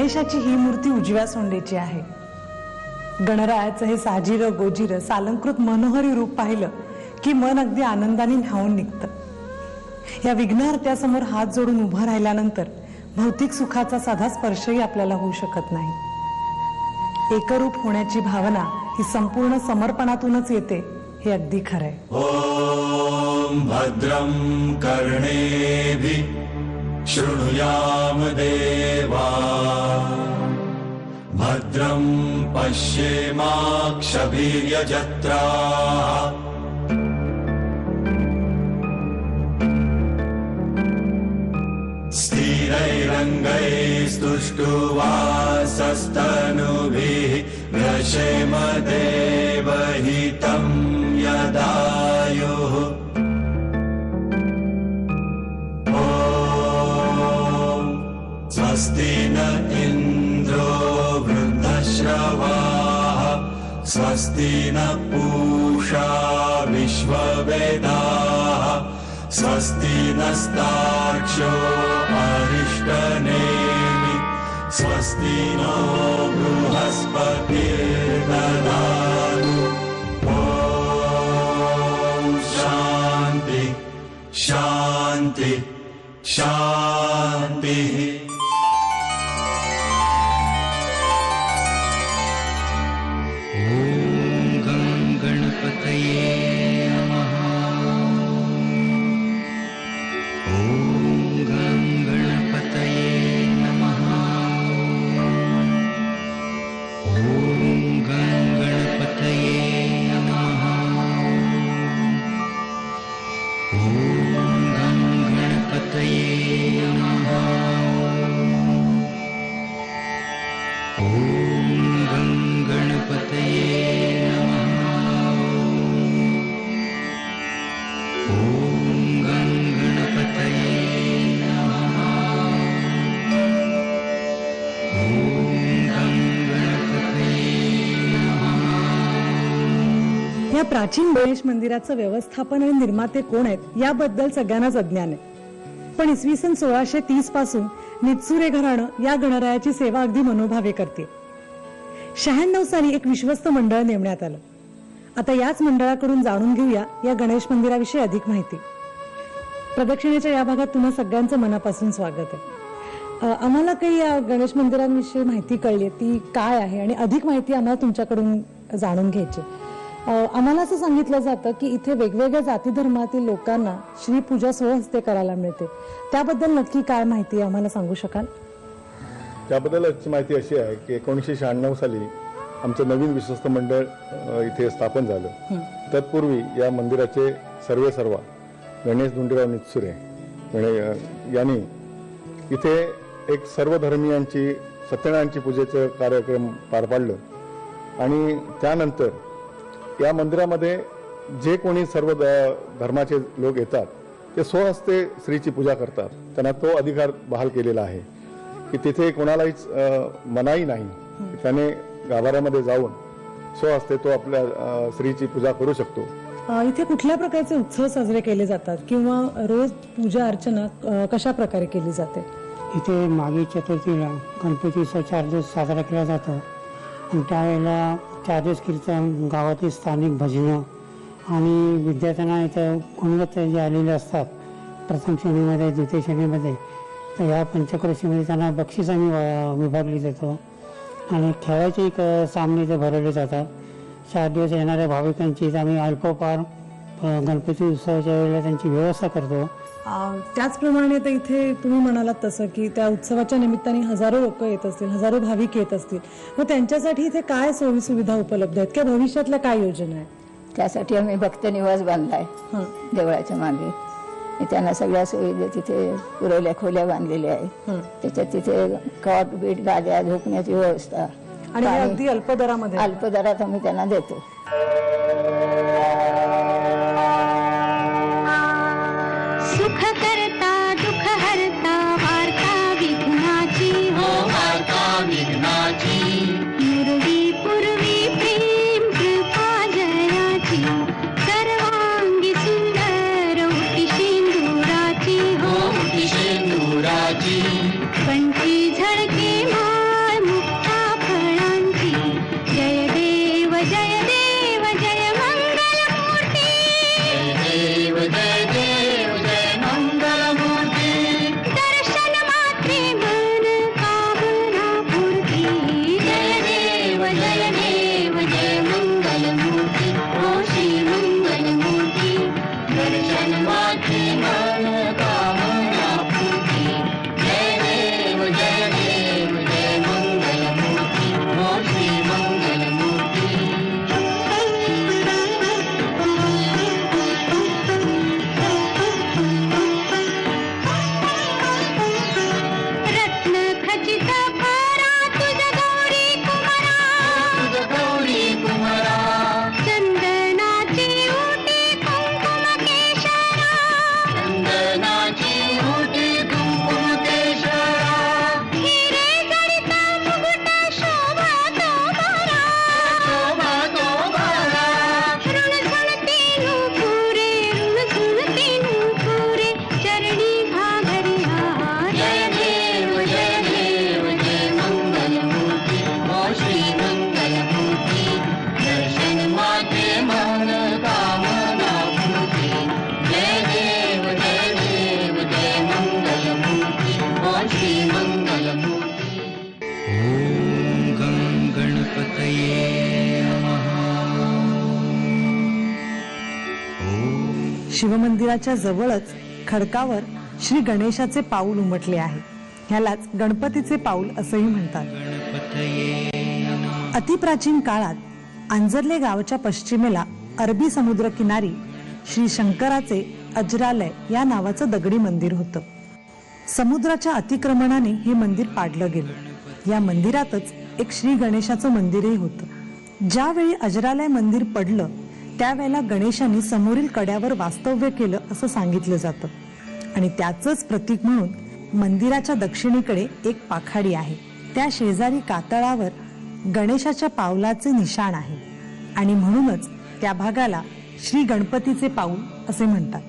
गणेशाची ही मूर्ती उजव्या सोंडेची आहे. गणरायाचं हे साजिर गोजिर सालंकृत मनोहरी रूप पाहिलं की मन अगदी आनंदाने न्हावून निघतं. या विघ्नहर्त्यासमोर हात जोडून उभं राहिल्यानंतर भौतिक सुखाचा साधा स्पर्शही आपल्याला होऊ शकत नाही. एकरूप होण्याची भावना ही संपूर्ण समर्पणातूनच येते, हे अगदी खरंय. ओम भद्रं कर्णेभिः शृणुयाम देवा, भद्रं पश्येमाक्षभिर्यजत्राः, स्थिरैरङ्गैस्तुष्टुवासस्तनुभिः व्यशेम देवहितं यदायुः. ॐ स्वस्ति न इन्द्रो वृद्धश्रवाः, स्वस्ति न पूषा विश्ववेदाः, स्वस्ति नस्तार्क्ष्यो अरिष्टनेमि, स्वस्ति नो बृहस्पतिर्दधातु. ॐ शान्ति शान्ति शान्तिः. ॐ गं गणपतये नमः. ॐ गं गणपतये नमः. ॐ गं गणपतये नमः. ॐ गं गणपतये नमः. ॐ गं गणपतये नमः. ॐ गं गणपतये नमः. ॐ गं गणपतये नमः. या प्राचीन गणेश मंदिराचं व्यवस्थापन आणि निर्माते कोण आहेत याबद्दल सगळ्यांनाच अज्ञान आहे. पण इसवी सन 1630 पासून नित्सुरे घराणं या गणरायाची सेवा अगदी मनोभावे करते. 96 साली एक विश्वस्त मंडळ नेमण्यात आलं. आता याच मंडळाकडून जाणून घेऊया या गणेश मंदिराविषयी अधिक माहिती. प्रदक्षिणेच्या या भागात तुम्हा सगळ्यांचं मनापासून स्वागत आहे. आम्हाला काही या गणेश मंदिरांविषयी माहिती कळली, ती काय आहे आणि अधिक माहिती आम्हाला तुमच्याकडून जाणून घ्यायची. आम्हाला असं सांगितलं जातं की इथे वेगवेगळ्या जाती धर्मातील लोकांना श्रीपूजा स्वहस्ते करायला मिळते. त्याबद्दल नक्की काय माहिती आम्हाला सांगू शकाल? त्याबद्दलची माहिती अशी आहे की 1996 साली आमचं नवीन विश्वस्त मंडळ इथे स्थापन झालं. तत्पूर्वी या मंदिराचे सर्वेसर्वा गणेश धुंडीराव नित्सुरे यांनी इथे एक सर्व धर्मीयांची सत्यनारायणची पूजेचं कार्यक्रम पार पाडलं आणि त्यानंतर या मंदिरामध्ये जे कोणी सर्व धर्माचे लोक येतात ते स्वहस्ते श्रीची पूजा करतात. त्यांना तो अधिकार बहाल केलेला आहे की तिथे कोणालाहीच मनाई नाही. त्याने गाभाऱ्यामध्ये जाऊन स्वहस्ते तो आपल्या श्रीची पूजा करू शकतो. इथे कुठल्या प्रकारचे उत्सव साजरे केले जातात किंवा रोज पूजा अर्चना कशा प्रकारे केली जाते? इथे माघी चतुर्थीला गणपतीचा 4 दिवस साजरा केला जातो आणि त्यावेळेला 4 दिवस कीर्तन, गावातील स्थानिक भजनं आणि विद्यार्थ्यांना इथं गुणवत्ता जे आलेले असतात प्रथम श्रेणीमध्ये, द्वितीय श्रेणीमध्ये, तर ह्या पंचक्रोशीमध्ये त्यांना बक्षीस आम्ही विभागली जातो आणि खेळाचे एक सामने इथे भरवले जातात. 4 दिवस येणाऱ्या भाविकांची आम्ही अल्पोपार गणपती उत्सवाच्या वेळेला त्यांची व्यवस्था करतो. त्याचप्रमाणे तर इथे तुम्ही म्हणालात तसं की त्या उत्सवाच्या निमित्ताने हजारो लोक येत असतील, हजारो भाविक येत असतील. मग त्यांच्यासाठी इथे काय सोयी सुविधा उपलब्ध आहेत किंवा भविष्यातल्या काय योजना आहेत? त्यासाठी आम्ही भक्त निवास बांधलाय देवळाच्या मागे. त्यांना सगळ्या सुविधा तिथे पुरवल्या, खोल्या बांधलेल्या आहेत. त्याच्यात तिथे कॉट बीट, गाद्या, झोपण्याची व्यवस्था आणि अगदी अल्पदरामध्ये अल्पदरात आम्ही त्यांना देतो. सुख करता दुःख हरता वार्ता विघ्नाची, हो वार्ता विघ्नाची, मुरली पूर्वी प्रेम कृपा जयाची, सर्वांगी सुंदर उटी शेंदुराची, हो उटी शेंदुराची, कंठी झळके शिवमंदिराच्या जवळच खडकावर श्री गणेशाचे पाऊल उमटले आहे. ह्यालाच गणपतीचे पाऊल असंही म्हणतात. अतिप्राचीन काळात आंजर्ले गावाच्या पश्चिमेला अरबी समुद्र किनारी श्री शंकराचे अजरालय या नावाचं दगडी मंदिर होतं. समुद्राच्या अतिक्रमणाने हे मंदिर पाडलं गेलं. या मंदिरातच एक श्री गणेशाचं मंदिरही होतं. ज्यावेळी अजरालय मंदिर पडलं त्यावेळेला गणेशाने समोरील कड्यावर वास्तव्य केलं असं सांगितलं जातं. आणि त्याचंच प्रतीक म्हणून मंदिराच्या दक्षिणेकडे एक पाखाडी आहे. त्या शेजारी कातळावर गणेशाच्या पावलाचे निशाण आहे आणि म्हणूनच त्या भागाला श्री गणपतीचे पाऊल असे म्हणतात.